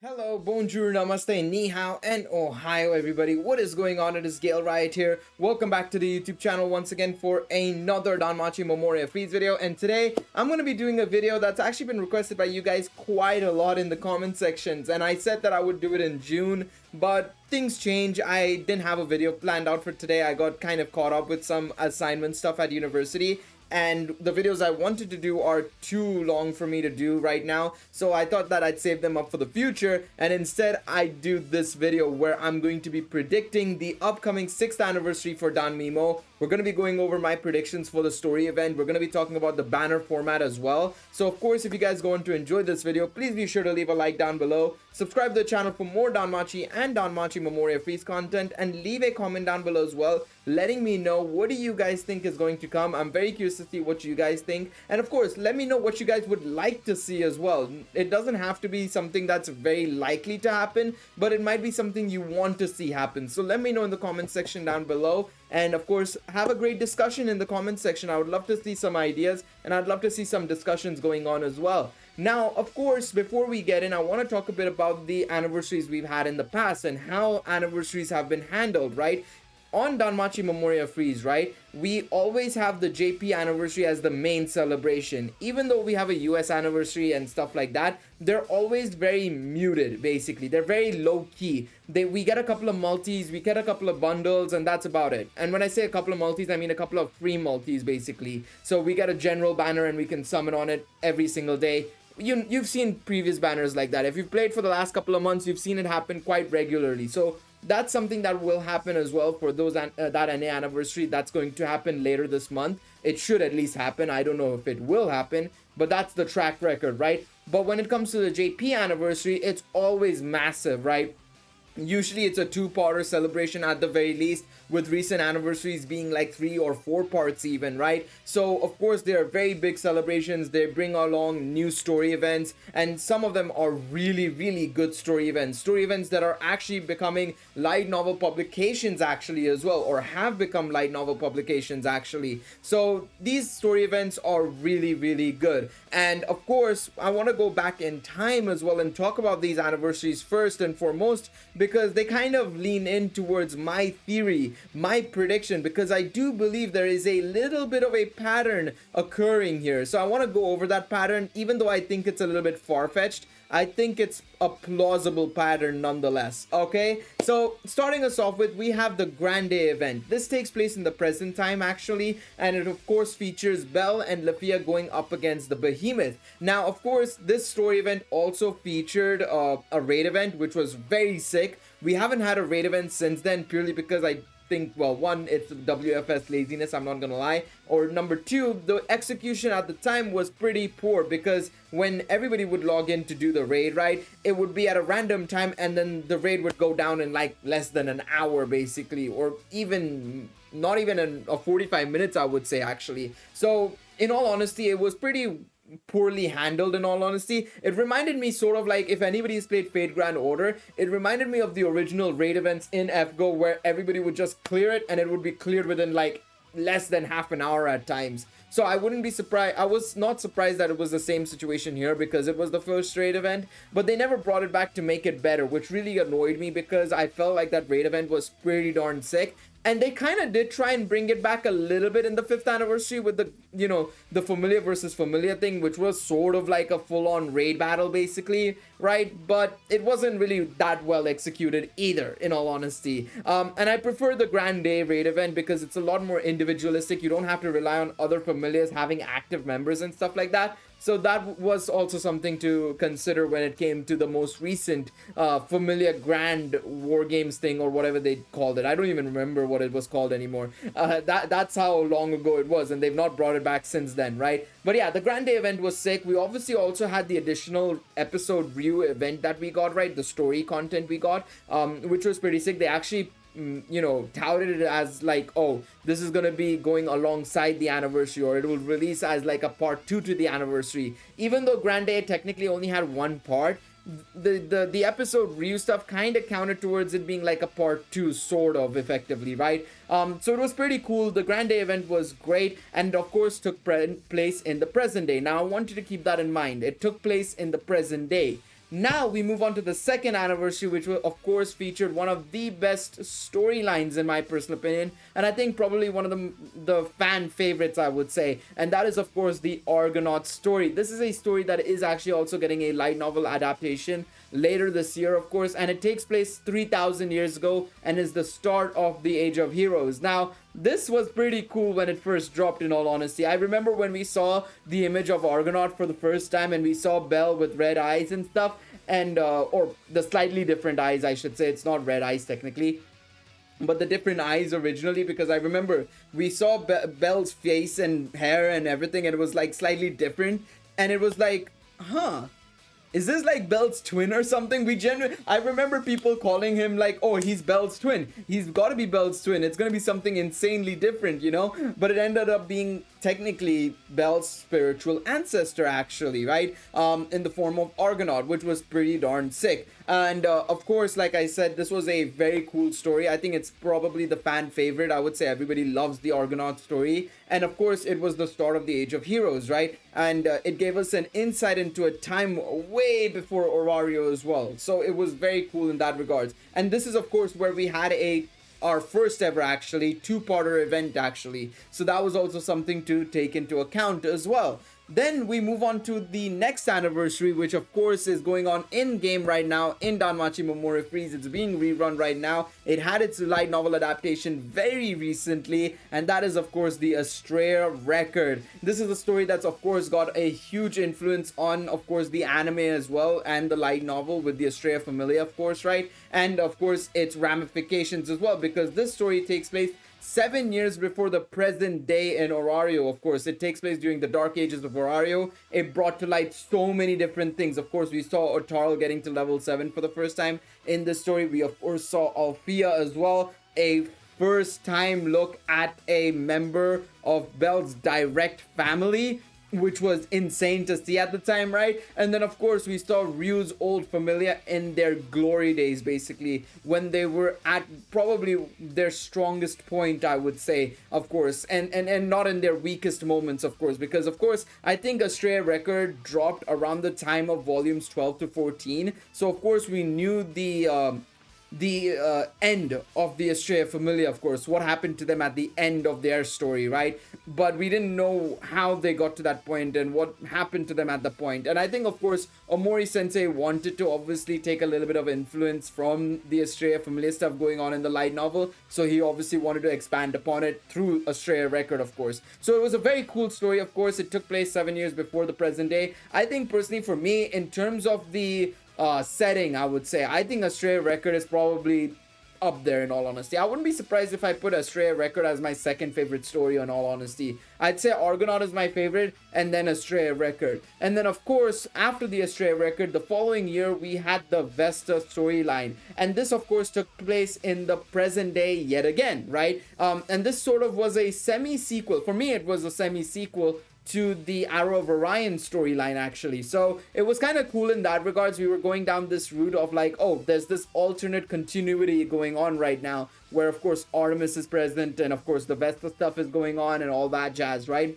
Hello, bonjour, namaste, ni hao, and ohio everybody. What is going on? It is Galeriot here. Welcome back to the YouTube channel once again for another Danmachi Memoria Freese video. And today, I'm going to be doing a video that's actually been requested by you guys quite a lot in the comment sections. And I said that I would do it in June, but things change. I didn't have a video planned out for today. I got kind of caught up with some assignment stuff at university. And the videos I wanted to do are too long for me to do right now, so I thought that I'd save them up for the future, and instead I do this video where I'm going to be predicting the upcoming 6th anniversary for Danmemo. We're going to be going over my predictions for the story event. We're going to be talking about the banner format as well. So of course, if you guys going to enjoy this video, please be sure to leave a like down below, subscribe to the channel for more Danmachi and Danmachi Memoria Freese content, and leave a comment down below as well, letting me know what do you guys think is going to come. I'm very curious to see what you guys think, and of course let me know what you guys would like to see as well. It doesn't have to be something that's very likely to happen, but it might be something you want to see happen. So let me know in the comment section down below, and of course have a great discussion in the comment section. I would love to see some ideas, and I'd love to see some discussions going on as well. Now, of course, before we get in, I want to talk a bit about the anniversaries we've had in the past and how anniversaries have been handled, right? On Danmachi Memoria Freese, right, we always have the JP anniversary as the main celebration. Even though we have a US anniversary and stuff like that, they're always very muted, basically. They're very low-key. We get a couple of multis, we get a couple of bundles, and that's about it. And when I say a couple of multis, I mean a couple of free multis, basically. So we get a general banner and we can summon on it every single day. You've seen previous banners like that. If you've played for the last couple of months, you've seen it happen quite regularly. So that's something that will happen as well for those that NA anniversary. That's going to happen later this month. It should at least happen. I don't know if it will happen, but that's the track record, right? But when it comes to the JP anniversary, it's always massive, right? Usually it's a two-parter celebration at the very least, with recent anniversaries being like 3 or 4 parts even, right? So of course they are very big celebrations. They bring along new story events, and some of them are really good story events that are actually becoming light novel publications actually as well, or have become light novel publications actually. So these story events are really good. And of course I want to go back in time as well and talk about these anniversaries first and foremost, because they kind of lean in towards my theory, my prediction, because I do believe there is a little bit of a pattern occurring here. So I want to go over that pattern. Even though I think it's a little bit far-fetched, I think it's a plausible pattern nonetheless. Okay, so starting us off with, we have the Grande event. This takes place in the present time actually, and it of course features Belle and Lafia going up against the Behemoth. Now of course this story event also featured a raid event, which was very sick. We haven't had a raid event since then, purely because I think, well, one, it's WFS laziness, I'm not gonna lie, or number two, the execution at the time was pretty poor, because when everybody would log in to do the raid, right, it would be at a random time, and then the raid would go down in like less than an hour basically, or even not even in 45 minutes, I would say actually. So in all honesty, it was pretty poorly handled. In all honesty, it reminded me sort of like, if anybody's played Fate Grand Order, it reminded me of the original raid events in FGO, where everybody would just clear it and it would be cleared within like less than half an hour at times. So I wouldn't be surprised. I was not surprised that it was the same situation here, because it was the first raid event, but they never brought it back to make it better, which really annoyed me, because I felt like that raid event was pretty darn sick. And they kind of did try and bring it back a little bit in the 5th anniversary with the, you know, the Familiar versus Familiar thing, which was sort of like a full-on raid battle basically, right? But it wasn't really that well executed either, in all honesty. And I prefer the Grand Day raid event because it's a lot more individualistic. You don't have to rely on other Familiars having active members and stuff like that. So that was also something to consider when it came to the most recent Familiar Grand War Games thing, or whatever they called it. I don't even remember what it was called anymore. That's how long ago it was, and they've not brought it back since then, right? But yeah, the Grand Day event was sick. We obviously also had the additional episode review event that we got, right? The story content we got, which was pretty sick. They actually you know, touted it as like, oh, this is gonna be going alongside the anniversary, or it will release as like a part 2 to the anniversary. Even though Grande technically only had one part, the episode review stuff kind of counted towards it being like a part 2, sort of, effectively, right? So it was pretty cool. The Grande event was great, and of course took place in the present day. Now I want you to keep that in mind. It took place in the present day. Now we move on to the second anniversary, which will of course featured one of the best storylines in my personal opinion, and I think probably one of the fan favorites, I would say, and that is of course the Argonaut story. This is a story that is actually also getting a light novel adaptation later this year, of course, and it takes place 3,000 years ago and is the start of the Age of Heroes. Now, this was pretty cool when it first dropped, in all honesty. I remember when we saw the image of Argonaut for the first time and we saw Belle with red eyes and stuff, and or the slightly different eyes, I should say. It's not red eyes technically, but the different eyes originally, because I remember we saw Belle's face and hair and everything, and it was like slightly different, and it was like, huh, is this like Belle's twin or something? I remember people calling him like, oh, he's Belle's twin. He's got to be Belle's twin. It's going to be something insanely different, you know? But it ended up being technically Belle's spiritual ancestor, actually, right? In the form of Argonaut, which was pretty darn sick. And of course, like I said, this was a very cool story. I think it's probably the fan favorite. I would say everybody loves the Argonaut story. And of course, it was the start of the Age of Heroes, right? And it gave us an insight into a time way before Orario as well. So it was very cool in that regards. And this is, of course, where we had our first ever actually two-parter event actually. So that was also something to take into account as well. Then we move on to the next anniversary, which of course is going on in game right now in Danmachi Memoria Freese. It's being rerun right now. It had its light novel adaptation very recently, and that is of course the Astraea Record. This is a story that's of course got a huge influence on of course the anime as well, and the light novel with the Astraea Familia, of course, right? And of course its ramifications as well, because this story takes place 7 years before the present day in Orario. Of course, it takes place during the dark ages of Orario. It brought to light so many different things. Of course, we saw Otarl getting to level 7 for the first time in this story. We of course saw Althea as well, a first time look at a member of Belle's direct family, which was insane to see at the time, right? And then of course we saw Ryu's old familia in their glory days, basically, when they were at probably their strongest point, I would say, of course, and not in their weakest moments, of course, because of course I think Astraea Record dropped around the time of volumes 12 to 14, so of course we knew the end of the Astraea Familia, of course, what happened to them at the end of their story, right? But we didn't know how they got to that point and what happened to them at the point. And I think, of course, Omori Sensei wanted to obviously take a little bit of influence from the Astraea Familia stuff going on in the light novel, so he obviously wanted to expand upon it through Astraea Record, of course. So it was a very cool story, of course. It took place 7 years before the present day. I think personally for me, in terms of the setting, I would say, I think Astraea Record is probably up there, in all honesty. I wouldn't be surprised if I put Astraea Record as my second favorite story, in all honesty. I'd say Argonaut is my favorite, and then Astraea Record. And then of course, after the Astraea Record, the following year we had the Vesta storyline, and this of course took place in the present day yet again, right? And this sort of was a semi-sequel. For me, it was a semi-sequel to the Arrow of Orion storyline, actually. So it was kind of cool in that regards. We were going down this route of like, oh, there's this alternate continuity going on right now, where of course Artemis is present, and of course the Vesta stuff is going on and all that jazz, right?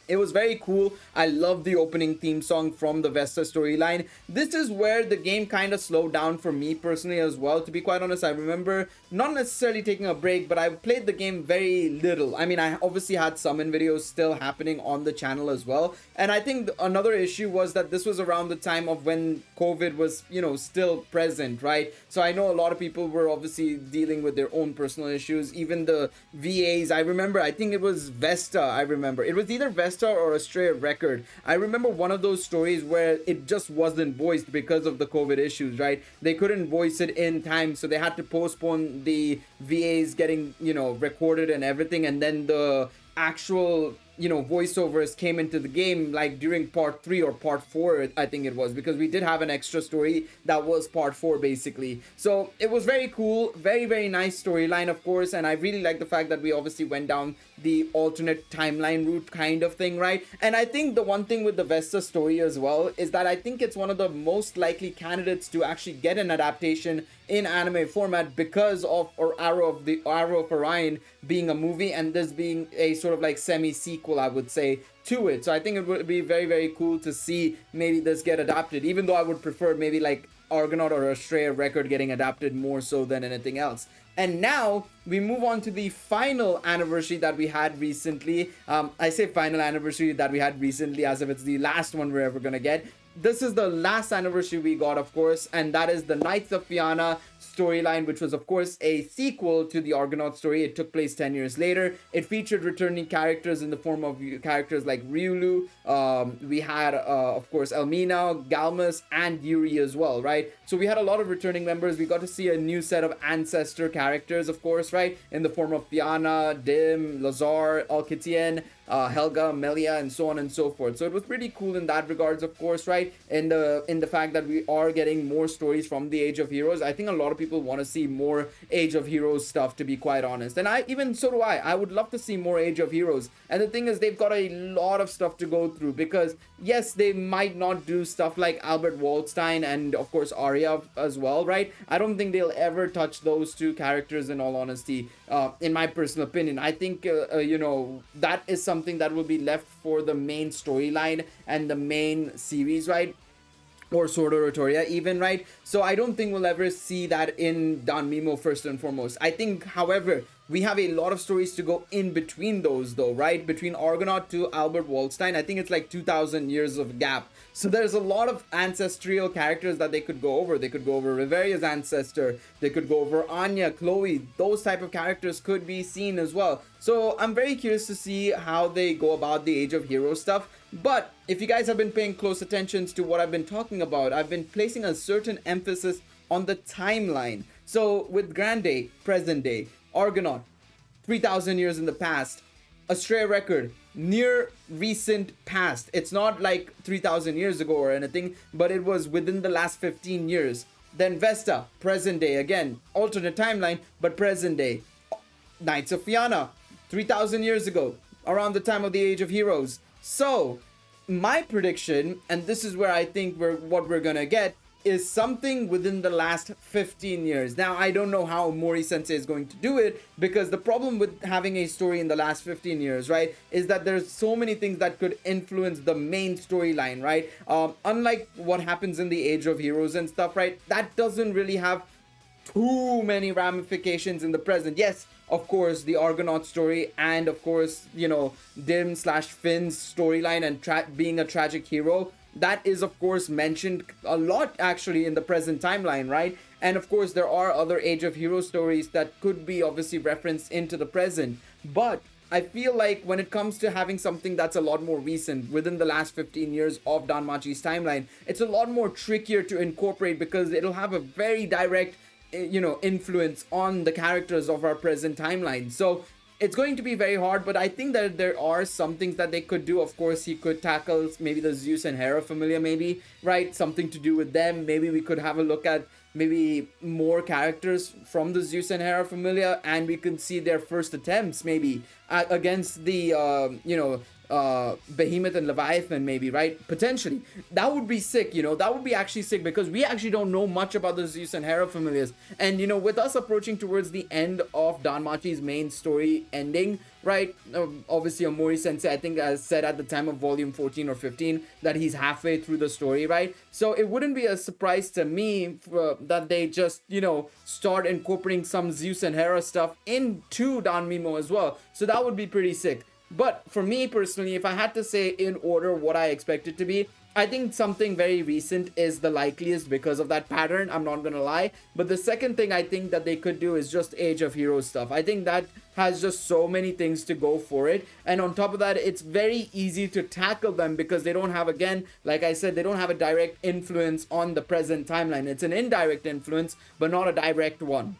It was very cool. I love the opening theme song from the Vesta storyline. This is where the game kind of slowed down for me personally as well. To be quite honest, I remember not necessarily taking a break, but I played the game very little. I mean, I obviously had summon videos still happening on the channel as well. And I think another issue was that this was around the time of when COVID was, you know, still present, right? So I know a lot of people were obviously dealing with their own personal issues. Even the VAs, I remember, I think it was Vesta, I remember. It was either Vesta or Astraea Record. I remember one of those stories where it just wasn't voiced because of the COVID issues, right? They couldn't voice it in time, so they had to postpone the VAs getting, you know, recorded and everything, and then the actual, you know, voiceovers came into the game like during part 3 or part 4, I think it was, because we did have an extra story that was part 4 basically. So it was very cool, very nice storyline, of course, and I really like the fact that we obviously went down the alternate timeline route kind of thing, right? And I think the one thing with the Vesta story as well is that I think it's one of the most likely candidates to actually get an adaptation in anime format because of Arrow of Orion being a movie and this being a sort of like semi-sequel sequel, I would say, to it. So I think it would be very, very cool to see maybe this get adapted, even though I would prefer maybe like Argonaut or Astraea Record getting adapted more so than anything else. And now we move on to the final anniversary that we had recently. I say final anniversary that we had recently as if it's the last one we're ever gonna get. This is the last anniversary we got, of course, and that is the Knights of Fianna storyline, which was, of course, a sequel to the Argonaut story. It took place 10 years later. It featured returning characters in the form of characters like Ryulu. We had, of course, Elmina, Galmus, and Yuri as well, right? So we had a lot of returning members. We got to see a new set of ancestor characters, of course, right? In the form of Fianna, Dim, Lazar, Alkitien, Helga, Melia, and so on and so forth. So it was pretty cool in that regards, of course, right? In the fact that we are getting more stories from the Age of Heroes. I think a lot of people want to see more Age of Heroes stuff, to be quite honest. And so do I. I would love to see more Age of Heroes. And the thing is, they've got a lot of stuff to go through because, yes, they might not do stuff like Albert Waldstein and, of course, Arya as well, right? I don't think they'll ever touch those two characters, in all honesty, in my personal opinion. I think, that is something that will be left for the main storyline and the main series, right? Or Sword of Rotoria even, right? So I don't think we'll ever see that in Danmemo first and foremost. I think, however, we have a lot of stories to go in between those though, right? Between Argonaut to Albert Waldstein, I think it's like 2,000 years of gap. So there's a lot of ancestral characters that they could go over. They could go over Riveria's ancestor. They could go over Anya, Chloe. Those type of characters could be seen as well. So I'm very curious to see how they go about the Age of Heroes stuff. But if you guys have been paying close attention to what I've been talking about, I've been placing a certain emphasis on the timeline. So with Grand Day, present day, Argonaut, 3,000 years in the past, Astraea Record, near recent past. It's not like 3,000 years ago or anything, but it was within the last 15 years. Then Vesta, present day, again, alternate timeline, but present day. Knights of Fianna, 3,000 years ago, around the time of the Age of Heroes. So, my prediction, and this is where I think what we're gonna get, is something within the last 15 years. Now, I don't know how Mori Sensei is going to do it, because the problem with having a story in the last 15 years, right, is that there's so many things that could influence the main storyline, right? Unlike what happens in the Age of Heroes and stuff, right, that doesn't really have too many ramifications in the present. Yes, of course, the Argonaut story and, of course, Dim / Finn's storyline and being a tragic hero, that is, of course, mentioned a lot, actually, in the present timeline, right? And, of course, there are other Age of Heroes stories that could be, obviously, referenced into the present. But I feel like when it comes to having something that's a lot more recent, within the last 15 years of Danmachi's timeline, it's a lot more trickier to incorporate because it'll have a very direct influence on the characters of our present timeline. So it's going to be very hard, but I think that there are some things that they could do. Of course, he could tackle maybe the Zeus and Hera familia, maybe, right? Something to do with them. Maybe we could have a look at maybe more characters from the Zeus and Hera familia, and we can see their first attempts maybe against the Behemoth and Leviathan, maybe, right? Potentially. That would be sick, that would be actually sick, because we actually don't know much about the Zeus and Hera familiars. And, with us approaching towards the end of Danmachi's main story ending, right? Obviously, Omori Sensei, I think, has said at the time of volume 14 or 15 that he's halfway through the story, right? So it wouldn't be a surprise to me that they just, start incorporating some Zeus and Hera stuff into Danmemo as well. So that would be pretty sick. But for me personally, if I had to say in order what I expect it to be, I think something very recent is the likeliest because of that pattern, I'm not gonna lie. But the second thing I think that they could do is just Age of Heroes stuff. I think that has just so many things to go for it. And on top of that, it's very easy to tackle them because they don't have, again, like I said, they don't have a direct influence on the present timeline. It's an indirect influence, but not a direct one.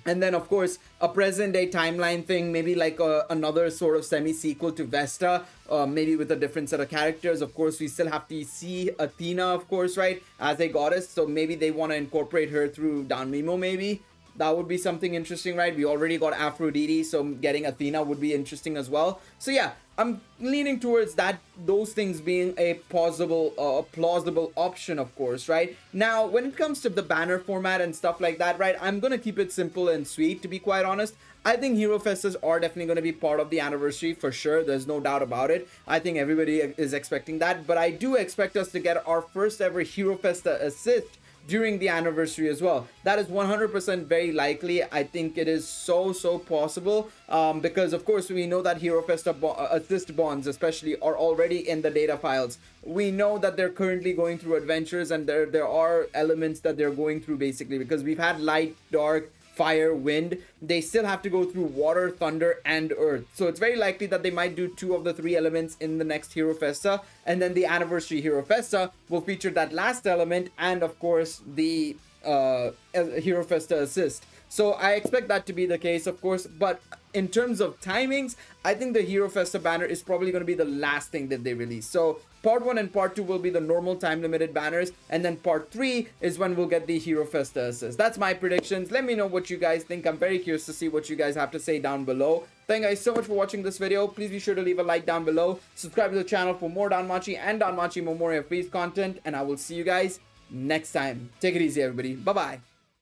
And then, of course, a present-day timeline thing, maybe like another sort of semi-sequel to Vesta, maybe with a different set of characters. Of course, we still have to see Athena, of course, right, as a goddess. So maybe they want to incorporate her through Danmemo, maybe. That would be something interesting, right? We already got Aphrodite, so getting Athena would be interesting as well. So yeah, I'm leaning towards that, those things being a plausible option, of course, right? Now, when it comes to the banner format and stuff like that, right, I'm gonna keep it simple and sweet, to be quite honest. I think Hero Festas are definitely going to be part of the anniversary for sure. There's no doubt about it. I think everybody is expecting that, but I do expect us to get our first ever Hero Festa assist during the anniversary as well. That is 100% very likely. I think it is so possible, because of course we know that Hero Festa assist bonds especially are already in the data files. We know that they're currently going through adventures, and there are elements that they're going through, basically, because we've had light, dark, fire, wind. They still have to go through water, thunder, and earth. So it's very likely that they might do 2 of the 3 elements in the next Hero Festa, and then the anniversary Hero Festa will feature that last element, and of course the Hero Festa assist. So I expect that to be the case, of course, but in terms of timings, I think the Hero Festa banner is probably going to be the last thing that they release. So part 1 and part 2 will be the normal time limited banners, and then part 3 is when we'll get the Hero Festa assist. That's my predictions. Let me know what you guys think. I'm very curious to see what you guys have to say down below. Thank you guys so much for watching this video. Please be sure to leave a like down below. Subscribe to the channel for more Danmachi and Danmachi Memoria Freese content, and I will see you guys next time. Take it easy, everybody. Bye-bye.